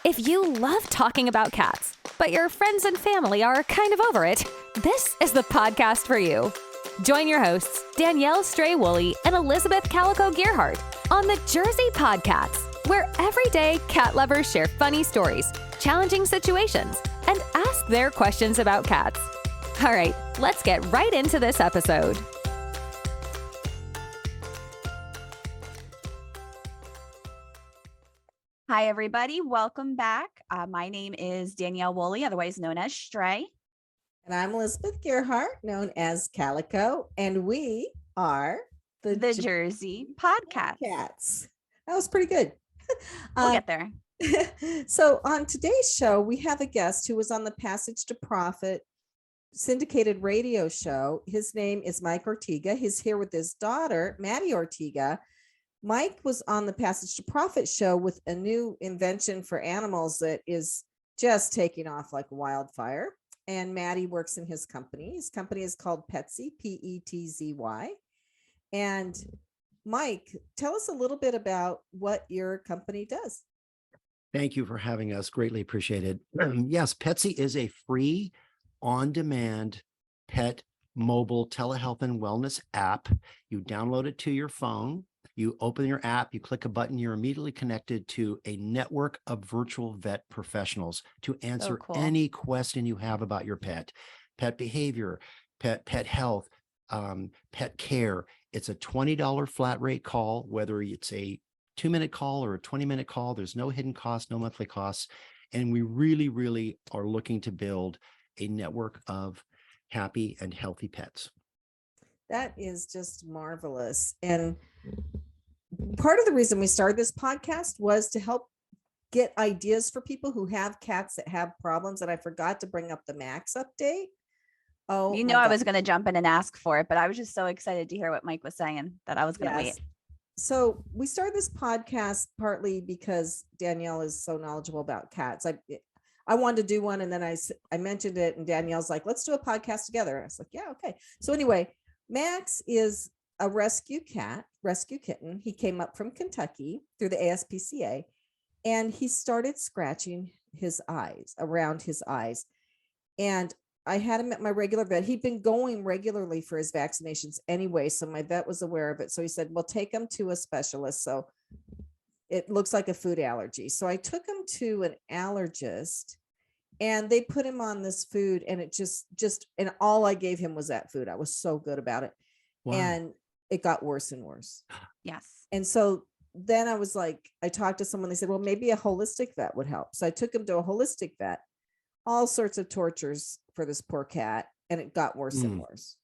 If you love talking about cats, but your friends and family are kind of over it, this is the podcast for you. Join your hosts, Danielle Stray Woolley and Elizabeth Calico Gearhart, on the Jersey PodCats, where everyday cat lovers share funny stories, challenging situations, and ask their questions about cats. All right, let's get right into this episode. Hi, everybody. Welcome back. My name is Danielle Woolley, otherwise known as Stray. And I'm Elizabeth Gearhart, known as Calico, and we are the Jersey PodCats. That was pretty good. We'll get there. So on today's show, we have a guest who was on the Passage to Profit syndicated radio show. His name is Mike Ortega. He's here with his daughter, Madi Ortega. Mike was on the Passage to Profit show with a new invention for animals that is just taking off like wildfire. And Madi works in his company. His company is called Petzey, P-E-T-Z-Y. And Mike, tell us a little bit about what your company does. Thank you for having us. Greatly appreciated. Yes, Petzey is a free, on-demand pet mobile telehealth and wellness app. You download it to your phone. You open your app, you click a button, you're immediately connected to a network of virtual vet professionals to answer any question you have about your pet behavior, pet health, pet care. It's a $20 flat rate call, whether it's a 2-minute call or a 20-minute call. There's no hidden cost, no monthly costs. And we really are looking to build a network of happy and healthy pets. That is just marvelous. And part of the reason we started this podcast was to help get ideas for people who have cats that have problems. And I forgot to bring up the Max update. Oh, I was going to jump in and ask for it, but I was just so excited to hear what Mike was saying that I was going to wait. So we started this podcast partly because Danielle is so knowledgeable about cats. I wanted to do one, and then I mentioned it, and Danielle's like, let's do a podcast together. I was like, yeah, okay. So anyway, Max is a rescue kitten. He came up from Kentucky through the ASPCA, and he started scratching his eyes, around his eyes. And I had him at my regular vet. He'd been going regularly for his vaccinations anyway, so my vet was aware of it. So he said, well, take him to a specialist. So it looks like a food allergy. So I took him to an allergist, and they put him on this food, and it just and all I gave him was that food. I was so good about it. Wow. And it got worse and worse. Yes. And so then I was like, I talked to someone, they said, well, maybe a holistic vet would help. So I took him to a holistic vet, all sorts of tortures for this poor cat. And it got worse and worse.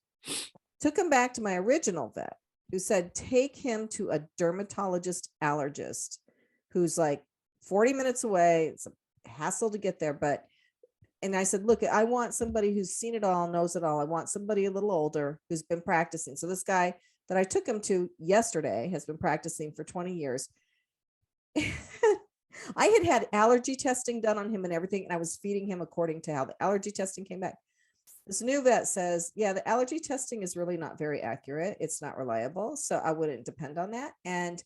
Took him back to my original vet, who said, take him to a dermatologist allergist who's like 40 minutes away. It's a hassle to get there. And I said, look, I want somebody who's seen it all, knows it all. I want somebody a little older who's been practicing. So this guy that I took him to yesterday has been practicing for 20 years. I had allergy testing done on him and everything, and I was feeding him according to how the allergy testing came back. This new vet says, yeah, the allergy testing is really not very accurate. It's not reliable. So I wouldn't depend on that. And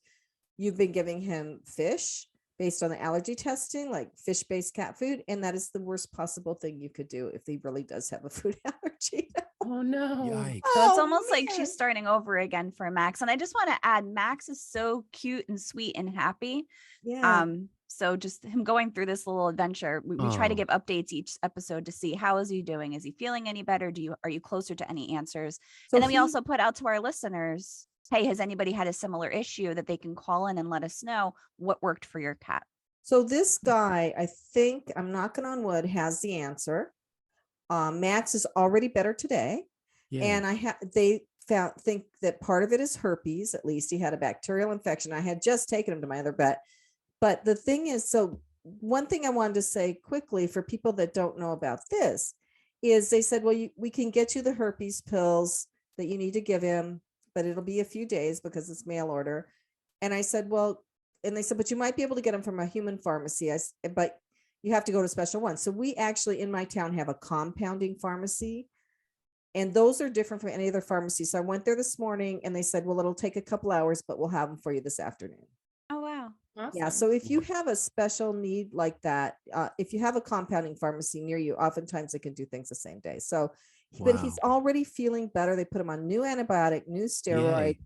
you've been giving him fish based on the allergy testing, like fish-based cat food. And that is the worst possible thing you could do if he really does have a food allergy. Oh, no. Yikes. So it's almost like she's starting over again for Max. And I just want to add, Max is so cute and sweet and happy. Yeah. So just him going through this little adventure, we try to give updates each episode to see how is he doing? Is he feeling any better? Are you closer to any answers? So and then we also put out to our listeners, hey, has anybody had a similar issue that they can call in and let us know what worked for your cat? So this guy, I think, I'm knocking on wood, has the answer. Max is already better today. Yeah. And they think that part of it is herpes. At least he had a bacterial infection. I had just taken him to my other vet. But the thing is, so one thing I wanted to say quickly for people that don't know about this is they said, well, we can get you the herpes pills that you need to give him, but it'll be a few days because it's mail order. And I said, well, and they said, but you might be able to get them from a human pharmacy, but you have to go to a special one. So we actually in my town have a compounding pharmacy, and those are different from any other pharmacy. So I went there this morning and they said, well, it'll take a couple hours, but we'll have them for you this afternoon. Oh, wow. Yeah. Awesome. So if you have a special need like that, if you have a compounding pharmacy near you, oftentimes they can do things the same day. So, but he's Wow. already feeling better. They put him on new antibiotic, new steroid. Yay.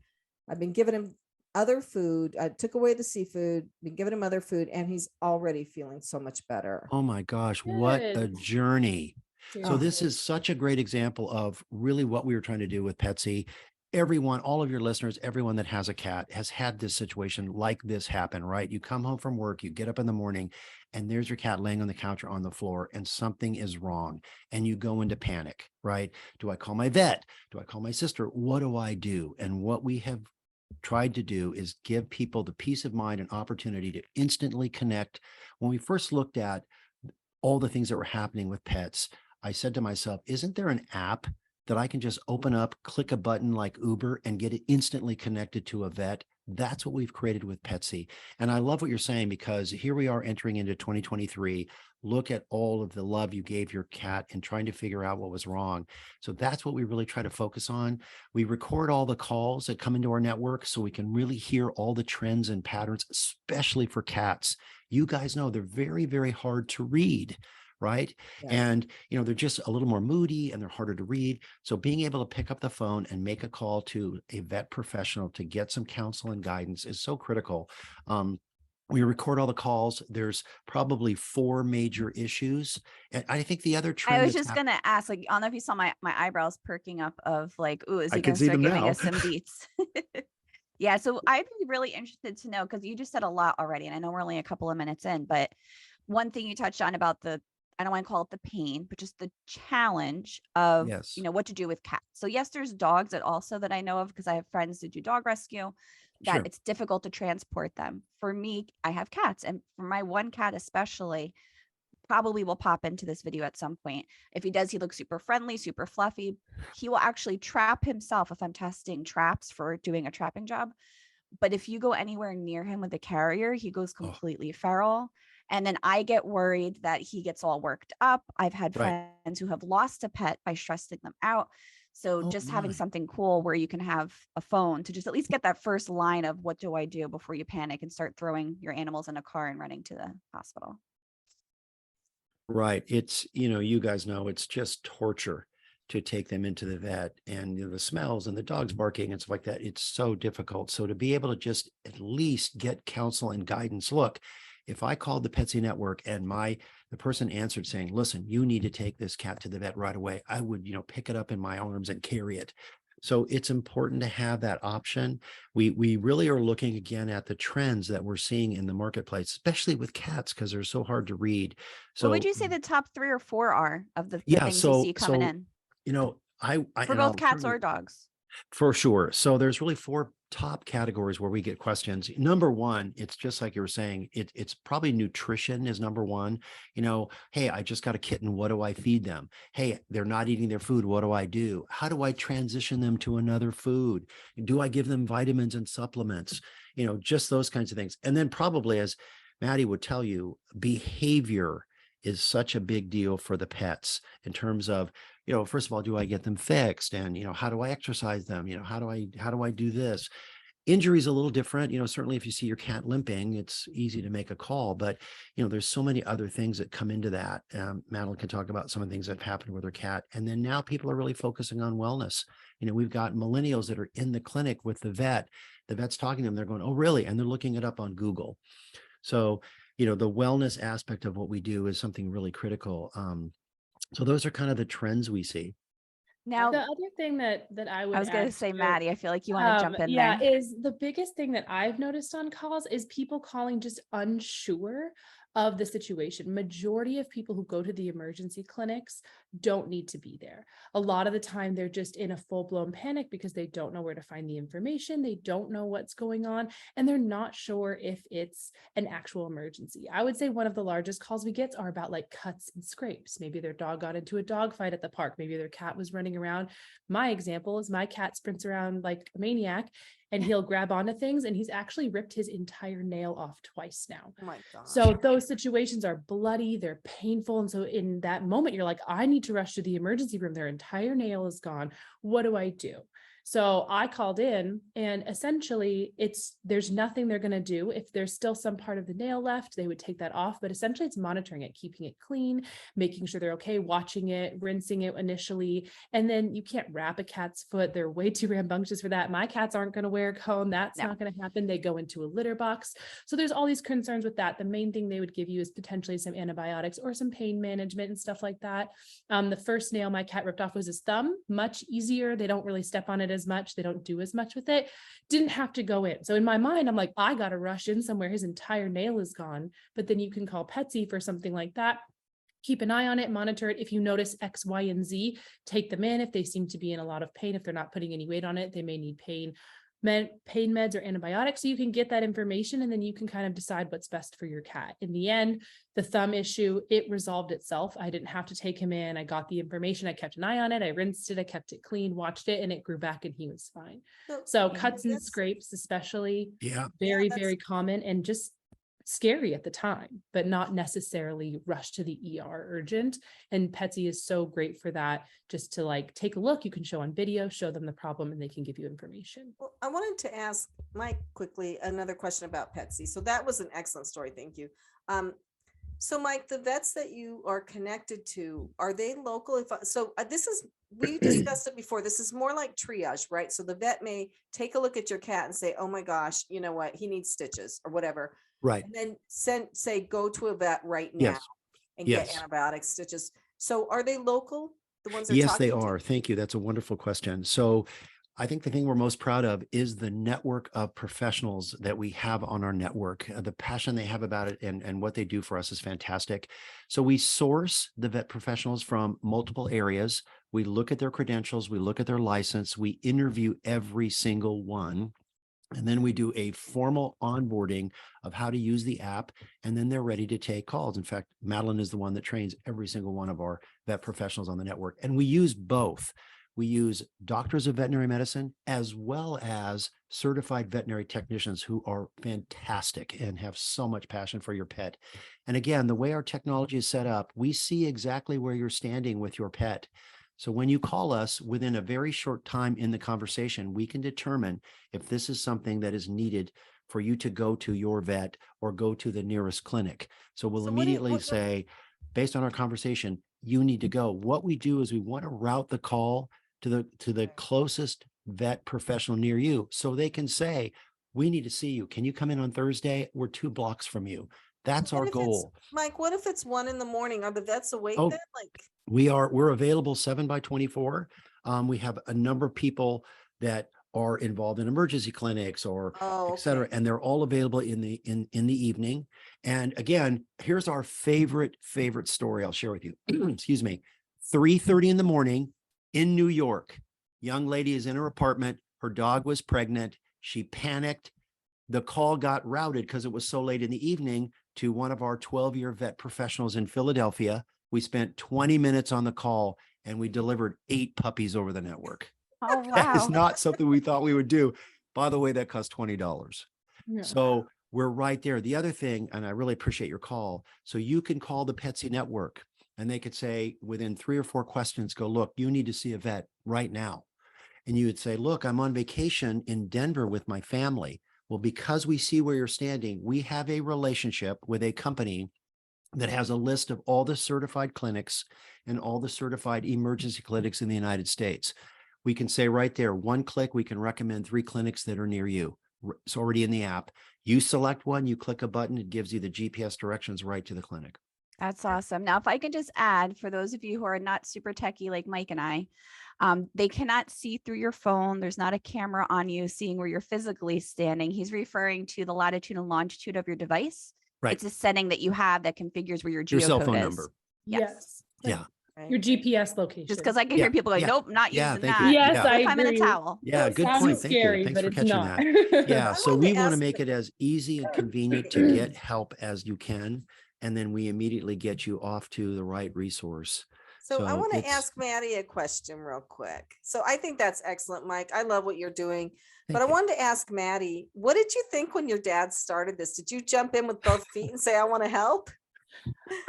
I've been giving him other food. I took away the seafood, been giving him other food, and he's already feeling so much better. Oh my gosh, what a Good. journey. So this Seriously. is such a great example of really what we were trying to do with Petzey. Everyone, all of your listeners, everyone that has a cat has had this situation like this happen, right? You come home from work, you get up in the morning, and there's your cat laying on the couch or on the floor, and something is wrong, and you go into panic, right? Do I call my vet? Do I call my sister? What do I do? And what we have tried to do is give people the peace of mind and opportunity to instantly connect. When we first looked at all the things that were happening with pets, I said to myself, isn't there an app that I can just open up, click a button like Uber and get it instantly connected to a vet? That's what we've created with Petzey. And I love what you're saying, because here we are entering into 2023. Look at all of the love you gave your cat and trying to figure out what was wrong. So that's what we really try to focus on. We record all the calls that come into our network so we can really hear all the trends and patterns, especially for cats. You guys know they're very, very hard to read, right? Yes. And, they're just a little more moody and they're harder to read. So being able to pick up the phone and make a call to a vet professional to get some counsel and guidance is so critical. We record all the calls. There's probably 4 major issues. And I think the other trend I was that's just gonna ask, like, I don't know if you saw my eyebrows perking up of like, ooh, is I he can gonna see start them giving now. us some beats? Yeah, so I'd be really interested to know, because you just said a lot already, and I know we're only a couple of minutes in, but one thing you touched on about I don't want to call it the pain, but just the challenge of, Yes. what to do with cats. So yes, there's dogs that I know of, because I have friends that do dog rescue, that Sure. it's difficult to transport them. For me, I have cats, and for my one cat especially, probably will pop into this video at some point. If he does, he looks super friendly, super fluffy. He will actually trap himself if I'm testing traps for doing a trapping job. But if you go anywhere near him with a carrier, he goes completely feral. And then I get worried that he gets all worked up. I've had Right. friends who have lost a pet by stressing them out. So Oh just having my. something cool where you can have a phone to just at least get that first line of what do I do before you panic and start throwing your animals in a car and running to the hospital. Right. It's, you guys know it's just torture to take them into the vet, and the smells and the dogs barking and stuff like that. It's so difficult. So to be able to just at least get counsel and guidance. Look, if I called the Petzey Network and the person answered saying, listen, you need to take this cat to the vet right away, I would, pick it up in my arms and carry it. So it's important to have that option. We really are looking again at the trends that we're seeing in the marketplace, especially with cats, because they're so hard to read. So What would you say the top 3 or 4 are of the yeah, things you see coming in I for and both I'll cats certainly- or dogs? For sure. So there's really 4 top categories where we get questions. Number one, it's just like you were saying, it's probably nutrition is number one. Hey, I just got a kitten. What do I feed them? Hey, they're not eating their food. What do I do? How do I transition them to another food? Do I give them vitamins and supplements? Just those kinds of things. And then probably, as Madi would tell you, behavior is such a big deal for the pets in terms of, first of all, do I get them fixed? And, how do I exercise them? How do I do this? Injury is a little different. Certainly if you see your cat limping, it's easy to make a call, but, there's so many other things that come into that. Madeline can talk about some of the things that have happened with her cat. And then now people are really focusing on wellness. We've got millennials that are in the clinic with the vet. The vet's talking to them. They're going, oh, really? And they're looking it up on Google. So, the wellness aspect of what we do is something really critical. So those are kind of the trends we see. Now, The other thing that I would I was going add to say, to- Madi, I feel like you want to jump in yeah, there. is the biggest thing that I've noticed on calls is people calling just unsure of the situation. Majority of people who go to the emergency clinics don't need to be there. A lot of the time they're just in a full-blown panic because they don't know where to find the information. They don't know what's going on, and they're not sure if it's an actual emergency. I would say one of the largest calls we get are about like cuts and scrapes. Maybe their dog got into a dog fight at the park. Maybe their cat was running around. My example is my cat sprints around like a maniac, and he'll grab onto things, and he's actually ripped his entire nail off twice now. Oh my God. So those situations are bloody, they're painful. And so in that moment, you're like, I need to rush to the emergency room. Their entire nail is gone. What do I do? So I called in, and essentially there's nothing they're going to do. If there's still some part of the nail left, they would take that off, but essentially it's monitoring it, keeping it clean, making sure they're okay, watching it, rinsing it initially. And then you can't wrap a cat's foot. They're way too rambunctious for that. My cats aren't going to wear a cone. That's not going to happen. They go into a litter box. So there's all these concerns with that. The main thing they would give you is potentially some antibiotics or some pain management and stuff like that. The first nail my cat ripped off was his thumb. Much easier. They don't really step on it as much. They don't do as much with it. Didn't have to go in. So in my mind, I'm like, I got to rush in somewhere. His entire nail is gone. But then you can call Petzey for something like that. Keep an eye on it, monitor it. If you notice X, Y, and Z, take them in. If they seem to be in a lot of pain, if they're not putting any weight on it, they may need pain meds or antibiotics. So you can get that information, and then you can kind of decide what's best for your cat. In the end, the thumb issue, it resolved itself. I didn't have to take him in. I got the information. I kept an eye on it. I rinsed it. I kept it clean, watched it, and it grew back and he was fine. So cuts and scrapes, especially, very, very common and just scary at the time, but not necessarily rush to the ER urgent. And Petzey is so great for that, just to like take a look. You can show on video, show them the problem, and they can give you information. Well, I wanted to ask Mike quickly another question about Petzey. So that was an excellent story. Thank you. So Mike, the vets that you are connected to, are they local? We discussed it before. This is more like triage, right? So the vet may take a look at your cat and say, oh my gosh, you know what? He needs stitches or whatever. Right. And then say, go to a vet right now and get antibiotics, stitches. So are they local? The ones that yes, they are. Thank you. That's a wonderful question. So I think the thing we're most proud of is the network of professionals that we have on our network. The passion they have about it and what they do for us is fantastic. So we source the vet professionals from multiple areas. We look at their credentials. We look at their license. We interview every single one. And then we do a formal onboarding of how to use the app, and then they're ready to take calls. In fact, Madeline is the one that trains every single one of our vet professionals on the network. And we use both. We use doctors of veterinary medicine as well as certified veterinary technicians who are fantastic and have so much passion for your pet. And again, the way our technology is set up, we see exactly where you're standing with your pet. So when you call us, within a very short time in the conversation, we can determine if this is something that is needed for you to go to your vet or go to the nearest clinic. So we'll immediately say, based on our conversation, you need to go. What we do is we want to route the call to the closest vet professional near you, so they can say, we need to see you. Can you come in on Thursday? We're 2 blocks from you. That's our goal. Mike, what if it's 1 a.m? Are the vets awake then? We're available 7/24. We have a number of people that are involved in emergency clinics or et cetera, and they're all available in the evening. And again, here's our favorite story I'll share with you. Excuse me. 3:30 in the morning in New York. Young lady is in her apartment. Her dog was pregnant. She panicked. The call got routed because it was so late in the evening to one of our 12-year vet professionals in Philadelphia. We spent 20 minutes on the call and we delivered 8 puppies over the network. Oh, wow. That is not something we thought we would do. By the way, that cost $20. Yeah. So we're right there. The other thing, and I really appreciate your call, so you can call the Petzey network and they could say within 3 or 4 questions, go, look, you need to see a vet right now. And you would say, look, I'm on vacation in Denver with my family. Well, because we see where you're standing, we have a relationship with a company that has a list of all the certified clinics and all the certified emergency clinics in the United States. We can say right there, 1 click, we can recommend 3 clinics that are near you. It's already in the app. You select one, you click a button, it gives you the GPS directions right to the clinic. That's awesome. Now, if I can just add, for those of you who are not super techie like Mike and I, they cannot see through your phone. There's not a camera on you seeing where you're physically standing. He's referring to the latitude and longitude of your device. Right. It's a setting that you have that configures where your Your cell geocode phone is. number. Yes. Yeah. Your GPS location. Just because I can hear people go, nope, not using thank that. you. Yes, Yeah. I I'm in a agree. towel. Yeah, good Sounds point. Thank scary, you. Thanks but for it's catching not. that. Yeah, I so wanted we to want to ask make it as easy and convenient to get help as you can, and then we immediately get you off to the right resource. So I want to it's- ask Madi a question real quick. So I think that's excellent, Mike. I love what you're doing. But I Thank you. wanted to ask Madi, what did you think when your dad started this? Did you jump in with both feet and say, I want to help?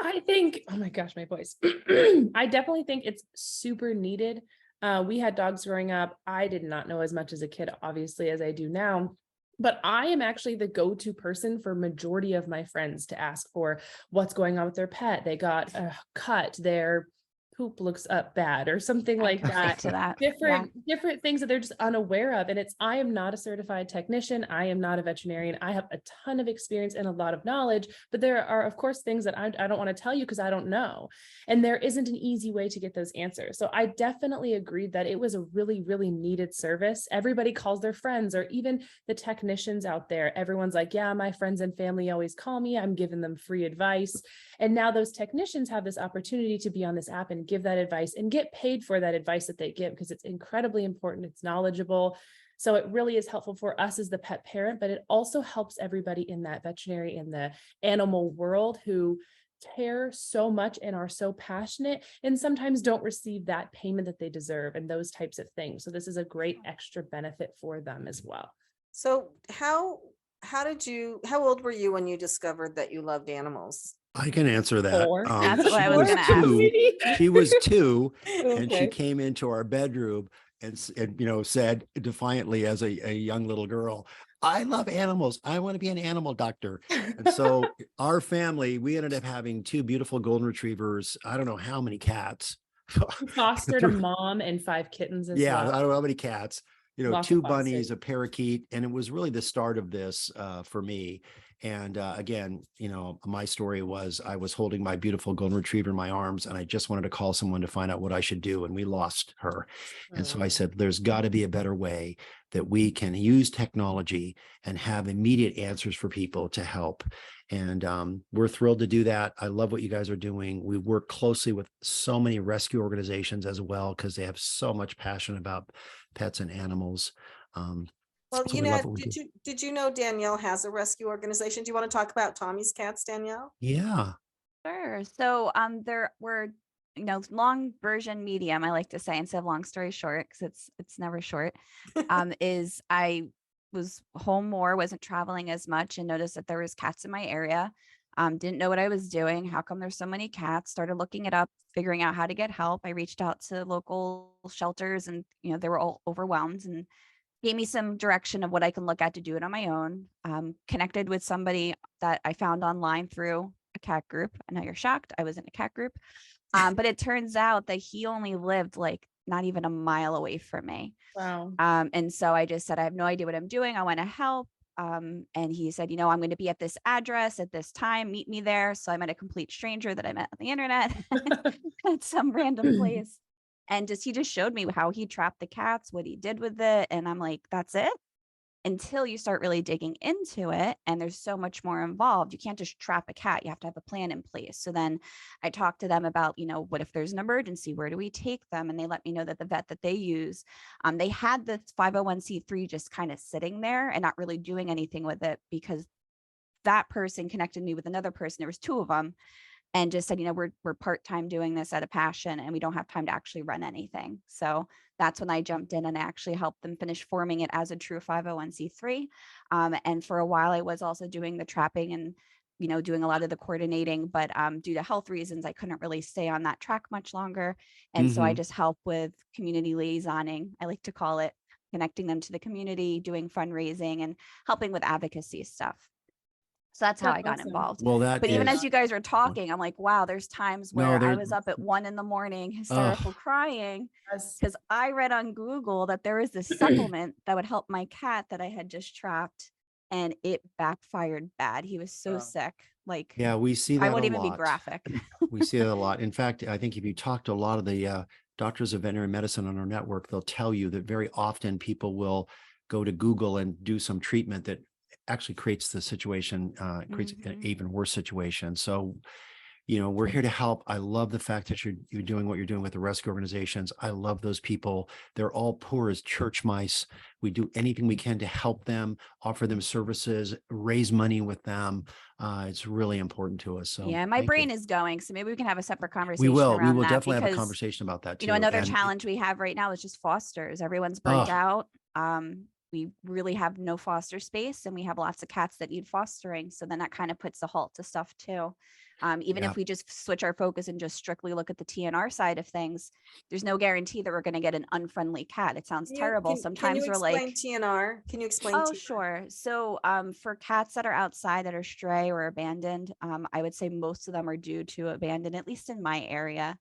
I think, oh my gosh, my voice. I definitely think it's super needed. We had dogs growing up. I did not know as much as a kid, obviously, as I do now. But I am actually the go-to person for majority of my friends to ask for what's going on with their pet. They got a cut, their poop looks up bad or something like that. To that. Different things that they're just unaware of. And I am not a certified technician. I am not a veterinarian. I have a ton of experience and a lot of knowledge, but there are, of course, things that I don't want to tell you because I don't know. And there isn't an easy way to get those answers. So I definitely agreed that it was a really, really needed service. Everybody calls their friends, or even the technicians out there. Everyone's like, yeah, my friends and family always call me. I'm giving them free advice. And now those technicians have this opportunity to be on this app and give that advice and get paid for that advice that they give, because it's incredibly important. It's knowledgeable. So it really is helpful for us as the pet parent, but it also helps everybody in that veterinary and the animal world who care so much and are so passionate and sometimes don't receive that payment that they deserve and those types of things. So this is a great extra benefit for them as well. So how old were you when you discovered that you loved animals? I can answer that. That's what I was gonna ask. She was 2, and she Okay. came into our bedroom and said defiantly as a young little girl, I love animals. I want to be an animal doctor. And so our family, we ended up having 2 beautiful golden retrievers. I don't know how many cats. We fostered a mom and 5 kittens as Yeah, well. I don't know how many cats. Lots 2 of bunnies, fosters. a parakeet, and it was really the start of this for me. And again, my story was I was holding my beautiful golden retriever in my arms, and I just wanted to call someone to find out what I should do, and we lost her. And so I said, there's got to be a better way that we can use technology and have immediate answers for people to help. And we're thrilled to do that. I love what you guys are doing. We work closely with so many rescue organizations as well, because they have so much passion about pets and animals. Well, So we love what we did you know Danielle has a rescue organization? Do you want to talk about Tommy's Cats, Danielle? Yeah. Sure. So there were, long version medium, I like to say, instead of long story short, because it's never short, is I was home more, wasn't traveling as much, and noticed that there was cats in my area. Didn't know what I was doing. How come there's so many cats? Started looking it up, figuring out how to get help. I reached out to local shelters, and they were all overwhelmed, and gave me some direction of what I can look at to do it on my own. Connected with somebody that I found online through a cat group. I know you're shocked. I was in a cat group. But it turns out that he only lived like not even a mile away from me. Wow. And so I just said, I have no idea what I'm doing. I want to help. And he said, I'm going to be at this address at this time, meet me there. So I met a complete stranger that I met on the internet at some random place. And he just showed me how he trapped the cats, what he did with it. And I'm like, that's it? Until you start really digging into it, and there's so much more involved. You can't just trap a cat. You have to have a plan in place. So then I talked to them about, what if there's an emergency? Where do we take them? And they let me know that the vet that they use, they had this 501c3 just kind of sitting there and not really doing anything with it, because that person connected me with another person. There was 2 of them. And just said, we're part-time doing this out of passion, and we don't have time to actually run anything. So that's when I jumped in and I actually helped them finish forming it as a true 501c3. And for a while, I was also doing the trapping and, doing a lot of the coordinating, but due to health reasons, I couldn't really stay on that track much longer. And so I just help with community liaisoning, I like to call it, connecting them to the community, doing fundraising, and helping with advocacy stuff. So that's how I got involved. Well, But even as you guys are talking, I'm like, wow, there's times where I was up at 1 a.m, hysterical crying, because I read on Google that there was this supplement that would help my cat that I had just trapped, and it backfired bad. He was so sick. Like, yeah, we see that I won't a even be lot. graphic. We see that a lot. In fact, I think if you talk to a lot of the doctors of veterinary medicine on our network, they'll tell you that very often people will go to Google and do some treatment that actually creates the situation, creates an even worse situation. So, we're here to help. I love the fact that you're doing what you're doing with the rescue organizations. I love those people. They're all poor as church mice. We do anything we can to help them, offer them services, raise money with them. It's really important to us. So yeah, my brain is going. So maybe we can have a separate conversation. We will around that, definitely have a because, conversation about that too. another And challenge we have right now is just fosters. Everyone's burnt out. we really have no foster space, and we have lots of cats that need fostering. So then that kind of puts a halt to stuff too. Even Yeah. if we just switch our focus and just strictly look at the TNR side of things, there's no guarantee that we're going to get an unfriendly cat. It sounds terrible. Sometimes can you we're explain like, TNR? Can you explain oh, TNR? sure. So for cats that are outside that are stray or abandoned, I would say most of them are due to abandon, at least in my area.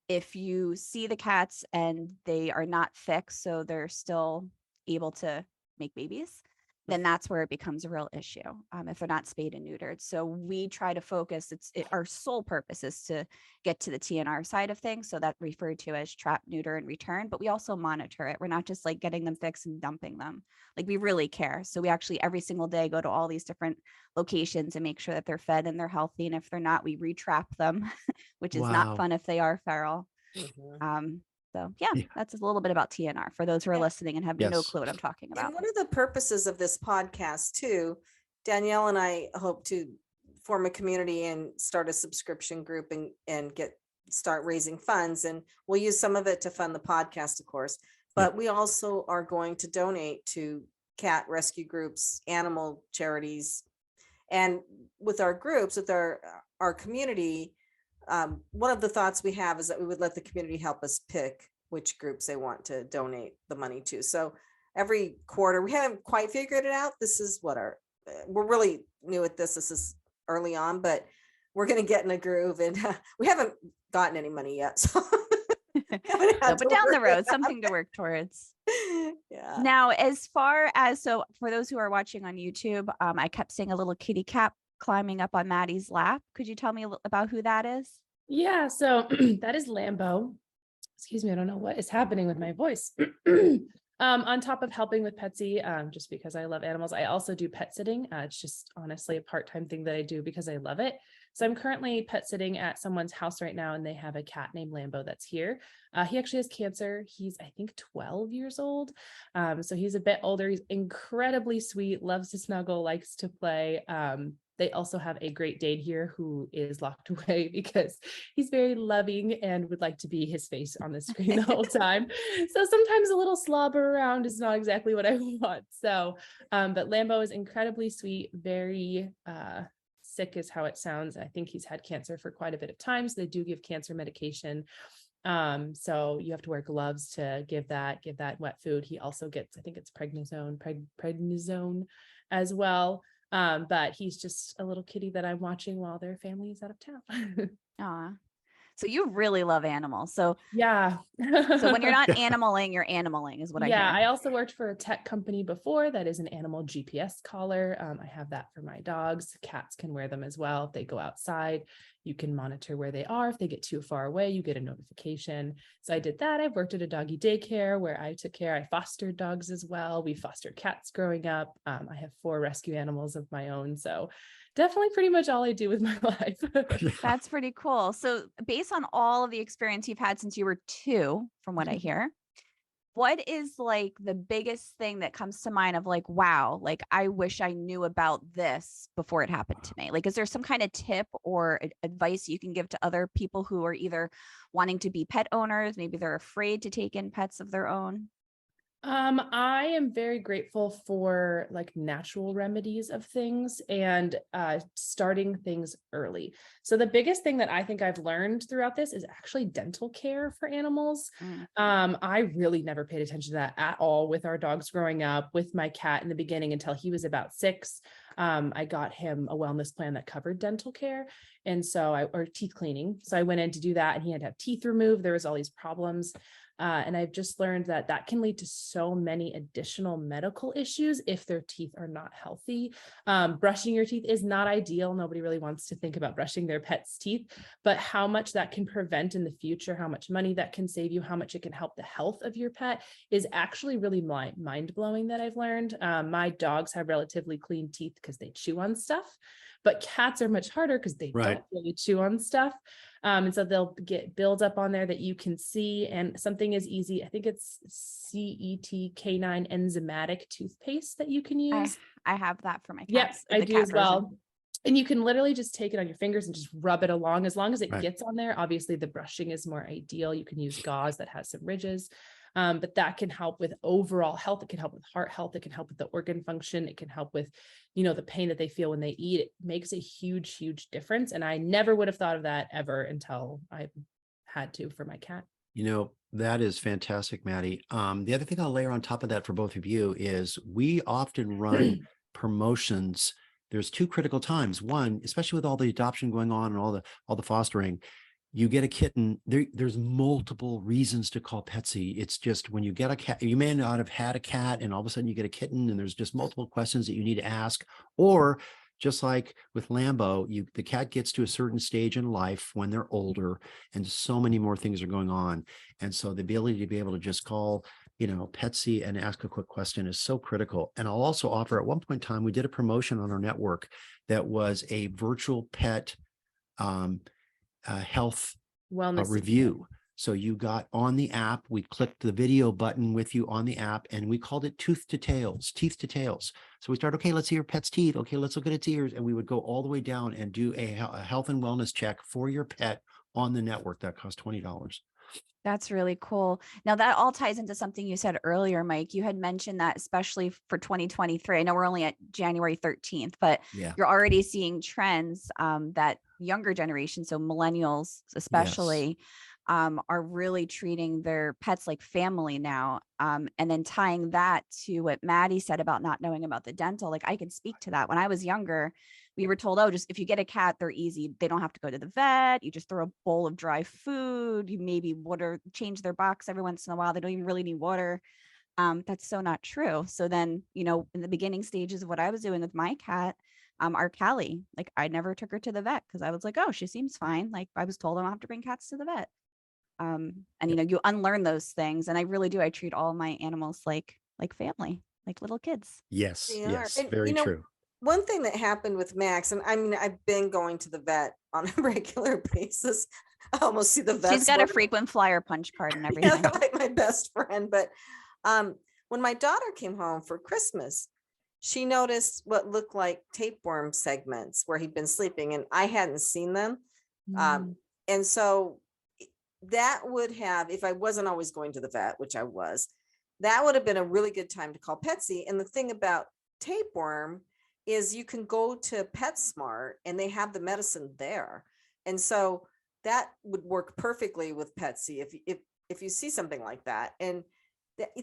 If you see the cats and they are not fixed, so they're still able to make babies, then that's where it becomes a real issue. If they're not spayed and neutered. So we try to focus, our sole purpose is to get to the TNR side of things. So that referred to as trap, neuter, and return, but we also monitor it. We're not just like getting them fixed and dumping them. Like we really care. So we actually every single day go to all these different locations and make sure that they're fed and they're healthy. And if they're not, we retrap them, which is not Wow. fun if they are feral. So yeah, that's a little bit about TNR for those who are listening and have no Yes. clue what I'm talking about. And one of the purposes of this podcast too, Danielle and I hope to form a community and start a subscription group and start raising funds. And we'll use some of it to fund the podcast, of course, but we also are going to donate to cat rescue groups, animal charities. And with our groups, with our community, one of the thoughts we have is that we would let the community help us pick which groups they want to donate the money to. So every quarter, we haven't quite figured it out. This is what we're really new at this. This is early on, but we're going to get in a groove, and we haven't gotten any money yet. So, but down the road, something to work towards. Yeah. Now, as far as, so for those who are watching on YouTube, I kept seeing a little kitty cat climbing up on Maddie's lap. Could you tell me about who that is? Yeah, so that is Lambo. Excuse me, I don't know what is happening with my voice. On top of helping with Petzey, just because I love animals, I also do pet sitting. It's just honestly a part-time thing that I do because I love it. So I'm currently pet sitting at someone's house right now, and they have a cat named Lambo that's here. He actually has cancer. He's, I think, 12 years old. So he's a bit older. He's incredibly sweet, loves to snuggle, likes to play. They also have a Great Dane here who is locked away because he's very loving and would like to be his face on the screen the whole time. So sometimes a little slobber around is not exactly what I want. So, but Lambo is incredibly sweet, very sick is how it sounds. I think he's had cancer for quite a bit of time. So they do give cancer medication. So you have to wear gloves to give that wet food. He also gets, I think it's prednisone as well. But he's just a little kitty that I'm watching while their family is out of town. Aw. So you really love animals. So yeah. So when you're not animaling, you're animaling is what I hear. Yeah, I also worked for a tech company before that is an animal GPS collar. I have that for my dogs. Cats can wear them as well. If they go outside, you can monitor where they are. If they get too far away, you get a notification. So I did that. I've worked at a doggy daycare where I fostered dogs as well. We fostered cats growing up. I have 4 rescue animals of my own. So definitely pretty much all I do with my life. That's pretty cool. So based on all of the experience you've had since you were 2, from what I hear, what is like the biggest thing that comes to mind of like, wow, like I wish I knew about this before it happened to me? Like, is there some kind of tip or advice you can give to other people who are either wanting to be pet owners, maybe they're afraid to take in pets of their own? I am very grateful for like natural remedies of things and starting things early. So the biggest thing that I think I've learned throughout this is actually dental care for animals. I really never paid attention to that at all with our dogs growing up, with my cat in the beginning until he was about 6. I got him a wellness plan that covered dental care. And so or teeth cleaning. So I went in to do that, and he had to have teeth removed. There was all these problems. And I've just learned that can lead to so many additional medical issues if their teeth are not healthy. Brushing your teeth is not ideal. Nobody really wants to think about brushing their pet's teeth, but how much that can prevent in the future, how much money that can save you, how much it can help the health of your pet is actually really mind-blowing that I've learned. My dogs have relatively clean teeth because they chew on stuff, but cats are much harder because they don't really chew on stuff. And so they'll get buildup on there that you can see. And something is easy. I think it's CET canine enzymatic toothpaste that you can use. I have that for my cats. Yes, I do as well. Version. And you can literally just take it on your fingers and just rub it along as it gets on there. Obviously, the brushing is more ideal. You can use gauze that has some ridges. But that can help with overall health. It can help with heart health. It can help with the organ function. It can help with, the pain that they feel when they eat. It makes a huge, huge difference. And I never would have thought of that ever until I had to for my cat. That is fantastic, Madi. The other thing I'll layer on top of that for both of you is we often run promotions. There's two critical times. One, especially with all the adoption going on and all the fostering, you get a kitten. There's multiple reasons to call Petzey. It's just when you get a cat, you may not have had a cat, and all of a sudden you get a kitten, and there's just multiple questions that you need to ask. Or just like with Lambo, the cat gets to a certain stage in life when they're older, and so many more things are going on. And so the ability to be able to just call, Petzey and ask a quick question is so critical. And I'll also offer, at one point in time, we did a promotion on our network that was a virtual pet health wellness review. So you got on the app, we clicked the video button with you on the app, and we called it teeth to tails. So we started, okay, let's see your pet's teeth. Okay, let's look at its ears. And we would go all the way down and do a health and wellness check for your pet on the network. That cost $20. That's really cool. Now that all ties into something you said earlier, Mike. You had mentioned that especially for 2023, I know we're only at January 13th, but you're already seeing trends that younger generation, so millennials especially, are really treating their pets like family now. And then tying that to what Madi said about not knowing about the dental, like I can speak to that. When I was younger, we were told, just if you get a cat, they're easy. They don't have to go to the vet. You just throw a bowl of dry food. You maybe change their box every once in a while. They don't even really need water. That's so not true. So then, in the beginning stages of what I was doing with my cat, our Callie, like I never took her to the vet because I was like, oh, she seems fine. Like I was told I don't have to bring cats to the vet. And you unlearn those things. And I really do. I treat all my animals like family, like little kids. Yes. They Yes. are. And, very true. One thing that happened with Max, and I mean, I've been going to the vet on a regular basis. I almost see the vet. She's got a frequent flyer punch card and everything. Yeah, like my best friend. But when my daughter came home for Christmas, she noticed what looked like tapeworm segments where he'd been sleeping, and I hadn't seen them. And so that would have, if I wasn't always going to the vet, which I was, that would have been a really good time to call Petzey. And the thing about tapeworm is you can go to PetSmart and they have the medicine there. And so that would work perfectly with Petzey if you see something like that. And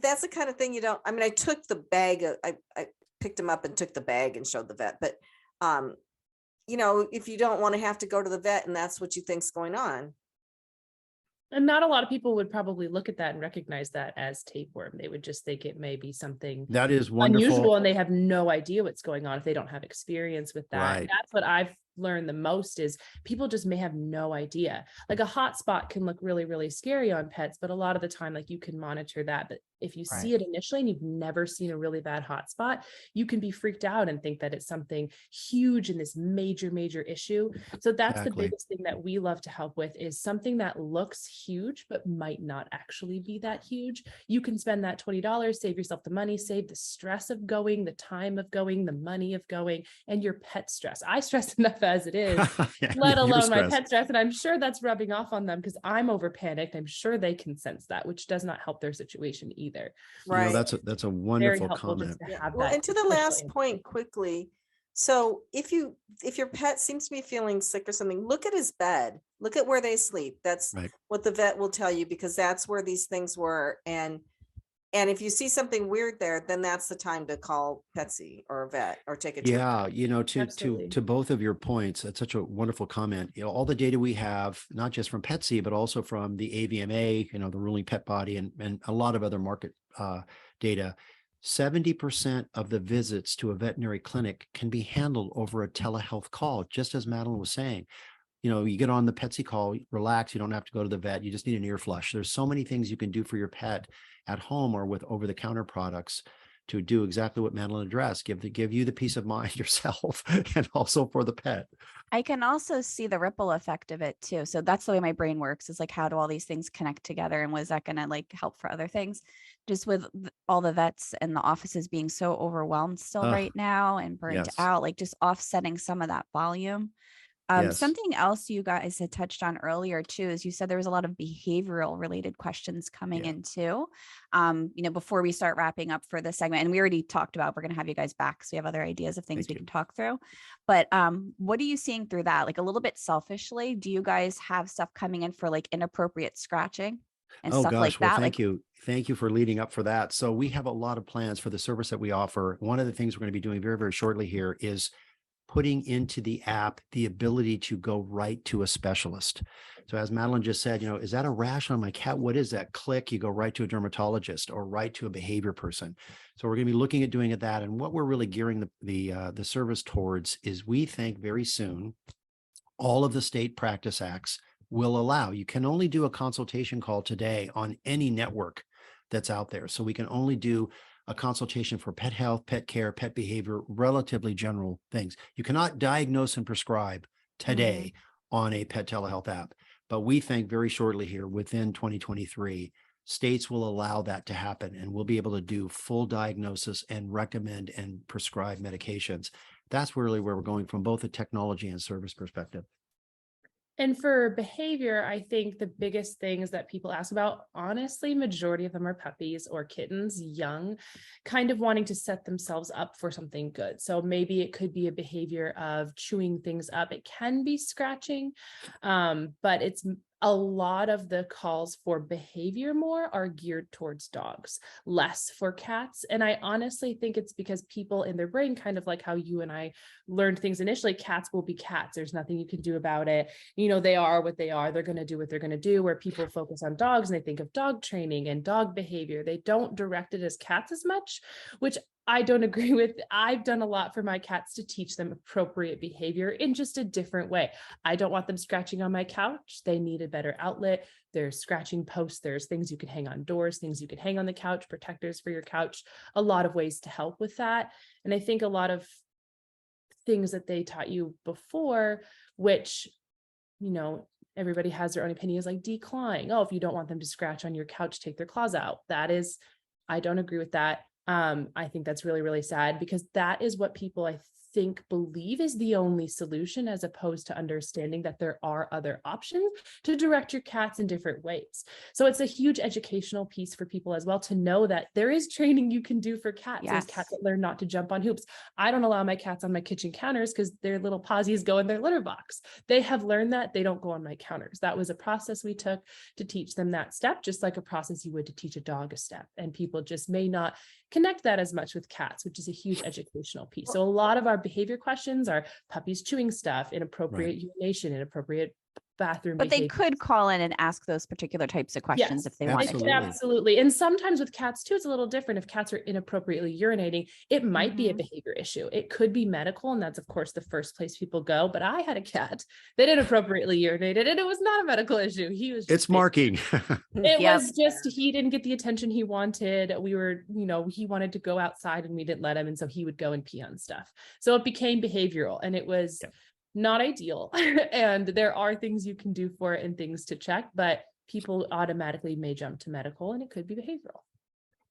that's the kind of thing I took the bag, I picked him up and took the bag and showed the vet. But, if you don't want to have to go to the vet and that's what you think's going on. And not a lot of people would probably look at that and recognize that as tapeworm. They would just think it may be something that is wonderful, unusual, and they have no idea what's going on if they don't have experience with that. Right. That's what I've learned the most is people just may have no idea. Like a hot spot can look really, really scary on pets, but a lot of the time, like you can monitor that. But if you see it initially and you've never seen a really bad hot spot, you can be freaked out and think that it's something huge and this major, major issue. So that's the biggest thing that we love to help with is something that looks huge, but might not actually be that huge. You can spend that $20, save yourself the money, save the stress of going, the time of going, the money of going, and your pet stress. I stress enough as it is, let alone my pet stress. And I'm sure that's rubbing off on them because I'm over panicked. I'm sure they can sense that, which does not help their situation either. Right. That's a wonderful comment. And to the last point quickly. So if your pet seems to be feeling sick or something, look at his bed, look at where they sleep. That's what the vet will tell you, because that's where these things were. And if you see something weird there, then that's the time to call Petzey or a vet or take a trip. Yeah, to both of your points, that's such a wonderful comment. All the data we have, not just from Petzey, but also from the AVMA, the ruling pet body, and a lot of other market data, 70% of the visits to a veterinary clinic can be handled over a telehealth call, just as Madeline was saying. You get on the Petzey call, relax, you don't have to go to the vet, you just need an ear flush. There's so many things you can do for your pet at home or with over-the-counter products to do exactly what Madeline addressed, give you the peace of mind yourself and also for the pet. I can also see the ripple effect of it too. So that's the way my brain works, is like, how do all these things connect together? And was that going to help for other things? Just with all the vets and the offices being so overwhelmed still right now and burnt out, just offsetting some of that volume. Yes. Something else you guys had touched on earlier too, is you said there was a lot of behavioral related questions coming in too. Before we start wrapping up for this segment, and we already talked about, we're going to have you guys back, so we have other ideas of things we can talk through. But what are you seeing through that? Like, a little bit selfishly, do you guys have stuff coming in for like inappropriate scratching and stuff like that? Thank you. Thank you for leading up for that. So we have a lot of plans for the service that we offer. One of the things we're going to be doing very, very shortly here is putting into the app the ability to go right to a specialist. So as Madeline just said, is that a rash on my cat? What is that? Click, you go right to a dermatologist or right to a behavior person. So we're going to be looking at doing that. And what we're really gearing the service towards is, we think very soon, all of the state practice acts will allow. You can only do a consultation call today on any network that's out there. So we can only do a consultation for pet health, pet care, pet behavior, relatively general things. You cannot diagnose and prescribe today on a pet telehealth app. But we think very shortly here, within 2023, states will allow that to happen, and we'll be able to do full diagnosis and recommend and prescribe medications. That's really where we're going from both a technology and service perspective. And for behavior, I think the biggest things that people ask about, honestly, majority of them are puppies or kittens, young, kind of wanting to set themselves up for something good. So maybe it could be a behavior of chewing things up. It can be scratching, but it's a lot of the calls for behavior more are geared towards dogs, less for cats. And I honestly think it's because people in their brain, kind of like how you and I learned things initially, cats will be cats. There's nothing you can do about it. They are what they are. They're going to do what they're going to do, where people focus on dogs and they think of dog training and dog behavior. They don't direct it as cats as much, which I don't agree with. I've done a lot for my cats to teach them appropriate behavior in just a different way. I don't want them scratching on my couch. They need a better outlet. There's scratching posts. There's things you can hang on doors, things you can hang on the couch, protectors for your couch, a lot of ways to help with that. And I think a lot of things that they taught you before, which, everybody has their own opinion, is like declawing. Oh, if you don't want them to scratch on your couch, take their claws out. I don't agree with that. I think that's really, really sad, because that is what people, I think, believe is the only solution, as opposed to understanding that there are other options to direct your cats in different ways. So it's a huge educational piece for people as well, to know that there is training you can do for cats. Yes. There's cats that learn not to jump on hoops. I don't allow my cats on my kitchen counters because their little pawsies go in their litter box. They have learned that they don't go on my counters. That was a process we took to teach them that step, just like a process you would to teach a dog a step. And people just may not connect that as much with cats, which is a huge educational piece. So a lot of our behavior questions are puppies chewing stuff, inappropriate urination, inappropriate bathroom But behavior. they could call in and ask those particular types of questions if they wanted to. Absolutely. Absolutely. And sometimes with cats too, it's a little different. If cats are inappropriately urinating, it might be a behavior issue. It could be medical. And that's, of course, the first place people go. But I had a cat that inappropriately urinated, and it was not a medical issue. He was just It's marking. It was just, he didn't get the attention he wanted. We were, he wanted to go outside and we didn't let him. And so he would go and pee on stuff. So it became behavioral, and it was not ideal. And there are things you can do for it and things to check, but people automatically may jump to medical, and it could be behavioral.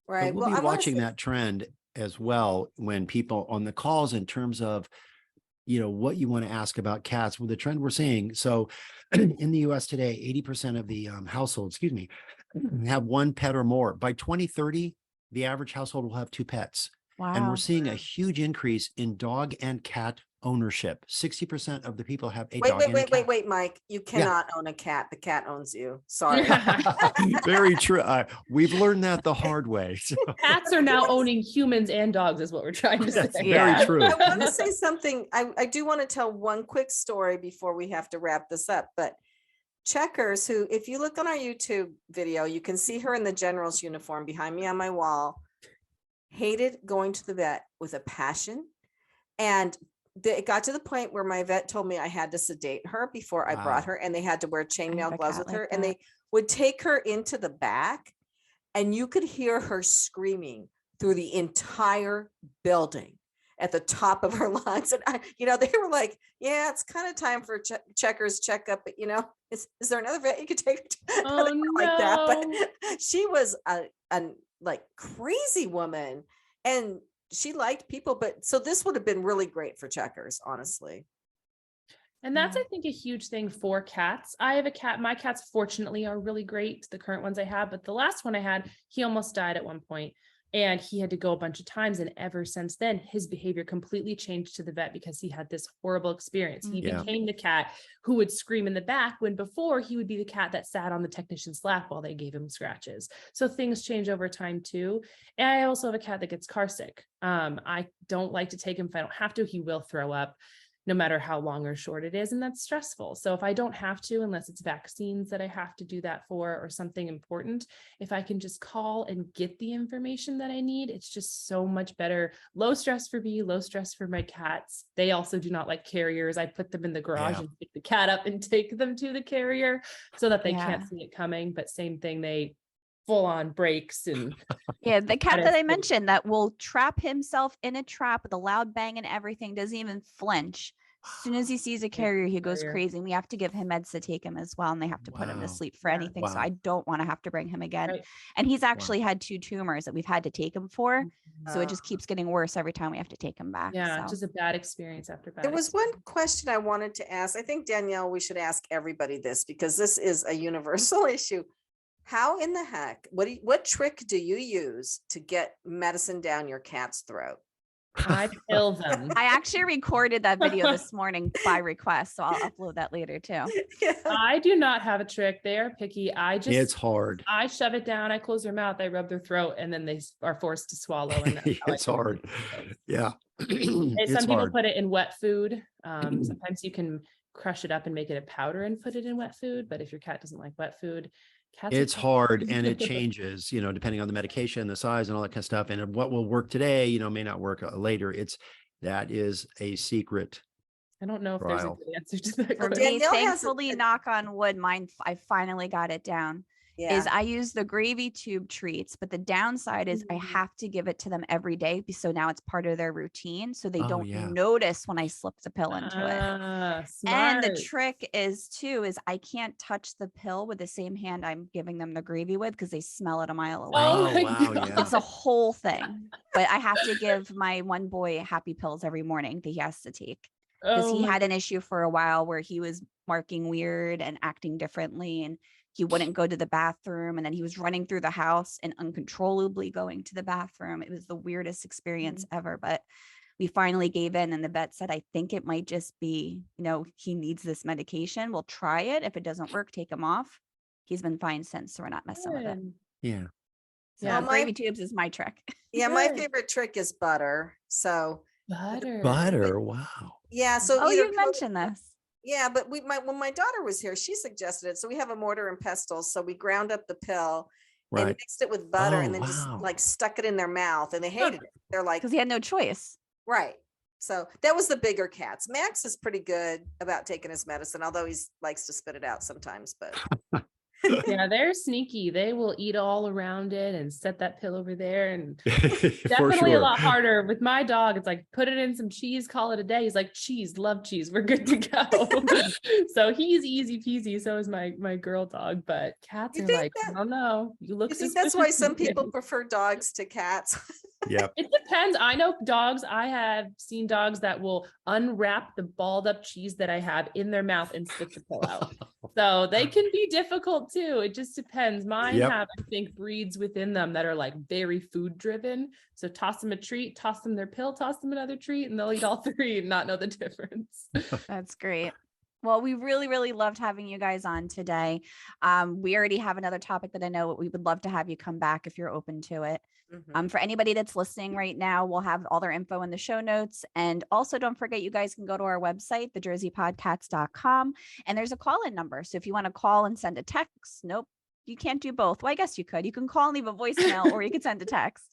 Right. We'll be watching that trend as well, when people on the calls, in terms of, what you want to ask about cats, with the trend we're seeing. So in the US today, 80% of the households, have one pet or more. By 2030, the average household will have 2 pets. Wow. And we're seeing a huge increase in dog and cat ownership. 60% of the people have a dog and a cat. Wait, Mike, you cannot own a cat. The cat owns you. Sorry. Very true. We've learned that the hard way. So. Cats are now owning humans and dogs, is what we're trying to say. Very true. I want to say something. I do want to tell one quick story before we have to wrap this up, but Checkers, who, if you look on our YouTube video, you can see her in the general's uniform behind me on my wall, hated going to the vet with a passion. And it got to the point where my vet told me I had to sedate her before I brought her, and they had to wear chainmail gloves with her, and they would take her into the back, and you could hear her screaming through the entire building at the top of her lungs. And they were like, yeah, it's kind of time for Checkers checkup, but is there another vet you could take her to? Like that. But she was a like crazy woman, and she liked people, but so this would have been really great for Checkers, honestly. And that's, I think, a huge thing for cats. I have a cat. My cats, fortunately, are really great, the current ones I have. But the last one I had, he almost died at one point, and he had to go a bunch of times. And ever since then, his behavior completely changed to the vet because he had this horrible experience. He became the cat who would scream in the back, when before he would be the cat that sat on the technician's lap while they gave him scratches. So things change over time too. And I also have a cat that gets car sick. I don't like to take him if I don't have to. He will throw up, no matter how long or short it is. And that's stressful. So if I don't have to, unless it's vaccines that I have to do that for, or something important, if I can just call and get the information that I need, it's just so much better. Low stress for me, low stress for my cats. They also do not like carriers. I put them in the garage and pick the cat up and take them to the carrier so that they can't see it coming. But same thing, they full on breaks. And the cat that I mentioned that will trap himself in a trap with a loud bang and everything, doesn't even flinch. As soon as he sees a carrier, he goes crazy. And we have to give him meds to take him as well. And they have to put him to sleep for anything. So I don't want to have to bring him again. And he's actually had 2 tumors that we've had to take him for. So it just keeps getting worse every time we have to take him back. Just a bad experience after bad. There was one question I wanted to ask. I think, Danielle, we should ask everybody this because this is a universal issue. How in the heck, what trick do you use to get medicine down your cat's throat? I pill them. I actually recorded that video this morning by request, so I'll upload that later too. I do not have a trick. They are picky. It's hard. I shove it down. I close their mouth. I rub their throat, and then they are forced to swallow. And it's hard. Yeah. Some people put it in wet food. Sometimes you can crush it up and make it a powder and put it in wet food. But if your cat doesn't like wet food, it's hard, and it changes, depending on the medication, the size, and all that kind of stuff. And what will work today, may not work later. That is a secret. I don't know if there's a good answer to that. For me, thankfully, knock on wood, mine, I finally got it down. Is I use the gravy tube treats, but the downside is I have to give it to them every day. So now it's part of their routine. So they don't notice when I slip the pill into it. Smart. And the trick is I can't touch the pill with the same hand I'm giving them the gravy with, because they smell it a mile away. It's a whole thing. But I have to give my one boy happy pills every morning that he has to take, because he had an issue for a while where he was marking weird and acting differently, and he wouldn't go to the bathroom, and then he was running through the house and uncontrollably going to the bathroom. It was the weirdest experience ever, but we finally gave in, and the vet said, I think it might just be, he needs this medication. We'll try it. If it doesn't work, take him off. He's been fine since, so we're not messing with it. Yeah. So gravy tubes is my trick. My favorite trick is butter. So butter. Wow. Yeah. So you mentioned this. Yeah, but when my daughter was here, she suggested it. So we have a mortar and pestle. So we ground up the pill and mixed it with butter, and then just stuck it in their mouth, and they hated it. They're like, because he had no choice. Right. So that was the bigger cats. Max is pretty good about taking his medicine, although he likes to spit it out sometimes, but yeah, they're sneaky. They will eat all around it and set that pill over there. And definitely a lot harder with my dog. It's like, put it in some cheese, call it a day. He's like, cheese, love cheese. We're good to go. So he's easy peasy. So is my girl dog, but cats are like, I don't know. You think that's why some people prefer dogs to cats? Yeah. It depends. I know dogs. I have seen dogs that will unwrap the balled up cheese that I have in their mouth and spit the pill out. So they can be difficult too. It just depends. Mine have, I think, breeds within them that are like very food driven. So toss them a treat, toss them their pill, toss them another treat, and they'll eat all 3 and not know the difference. That's great. Well, we really, really loved having you guys on today. We already have another topic that I know we would love to have you come back if you're open to it. For anybody that's listening right now, we'll have all their info in the show notes. And also don't forget, you guys can go to our website, thejerseypodcats.com, and there's a call-in number. So if you want to call and send a text, nope, you can't do both. Well, I guess you could. You can call and leave a voicemail, or you could send a text.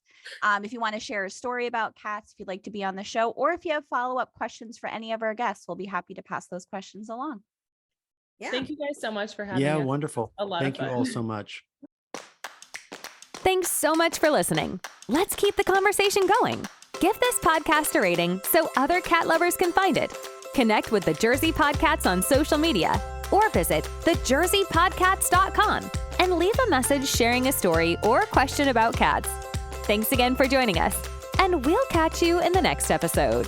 If you want to share a story about cats, if you'd like to be on the show, or if you have follow-up questions for any of our guests, we'll be happy to pass those questions along. Yeah. Thank you guys so much for having us. Yeah, wonderful. A lot Thank of fun. you all so much. Thanks so much for listening. Let's keep the conversation going. Give this podcast a rating so other cat lovers can find it. Connect with the Jersey PodCats on social media, or visit thejerseypodcats.com and leave a message sharing a story or question about cats. Thanks again for joining us, and we'll catch you in the next episode.